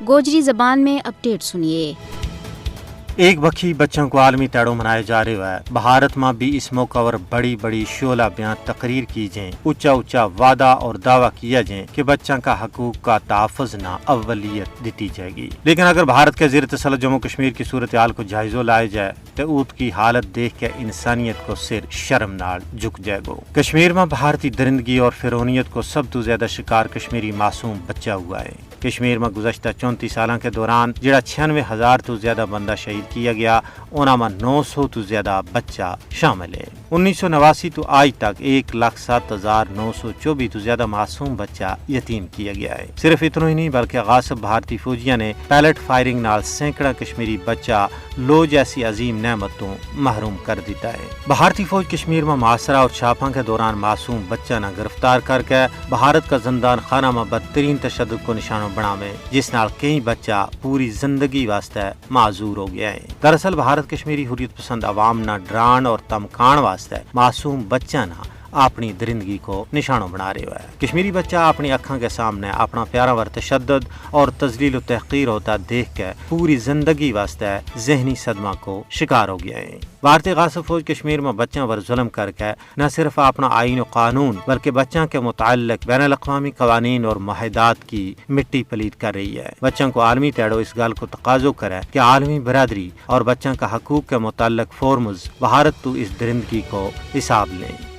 گوجری زبان میں اپڈیٹ سنیے۔ ایک بکھی بچوں کو عالمی تیڑو منائے جا رہے ہے۔ بھارت میں بھی اس موقع پر بڑی بڑی شعلہ بیان تقریر کی جائیں، اونچا اونچا وعدہ اور دعویٰ کیا جائیں کہ بچوں کا حقوق کا تحفظ نہ اولویت دیتی جائے گی۔ لیکن اگر بھارت کے زیر تسلط جموں کشمیر کی صورتحال کو جائزہ لایا جائے تو اود کی حالت دیکھ کے انسانیت کو سر شرم نال جھک جائے گا۔ کشمیر میں بھارتی درندگی اور فرعونیت کو سب تو زیادہ شکار کشمیری معصوم بچہ ہوا ہے۔ کشمیر میں گزشتہ 34 سالوں کے دوران جڑا 96,000 تو زیادہ بندہ شہید کیا گیا، انہاں میں 900 تو زیادہ بچہ شامل ہے۔ 1989 تو آج تک 1,07,924 تو زیادہ معصوم بچہ یتیم کیا گیا ہے۔ صرف اتنا ہی نہیں بلکہ غاصب بھارتی فوجیاں نے پیلٹ فائرنگ نال سینکڑا کشمیری بچہ لو جیسی عظیم نعمتوں محروم کر دیتا ہے۔ بھارتی فوج کشمیر میں محاصرہ اور چھاپوں کے دوران معصوم بچہ نہ گرفتار کر کے بھارت کا زندان خانہ میں بدترین تشدد کو نشانہ بناوے، جس نال کئی بچہ پوری زندگی واسطے معذور ہو گیا ہے۔ دراصل بھارت کشمیری حریت پسند عوام نہ ڈران اور تمکان واسطے معصوم بچہ نہ اپنی درندگی کو نشانہ بنا رہے ہے۔ کشمیری بچہ اپنی اکھاں کے سامنے اپنا پیارا ور تشدد اور تذلیل و تحقیر ہوتا دیکھ کے پوری زندگی واسطے ذہنی صدمہ کو شکار ہو گیا ہے۔ بھارتی غاصب فوج کشمیر میں بچوں پر ظلم کر کے نہ صرف اپنا آئین و قانون بلکہ بچوں کے متعلق بین الاقوامی قوانین اور معاہدات کی مٹی پلید کر رہی ہے۔ بچوں کو عالمی تیڑو اس گال کو تقاضو کرے کہ عالمی برادری اور بچوں کا حقوق کے متعلق فورمز بھارت تو اس درندگی کو حساب لیں۔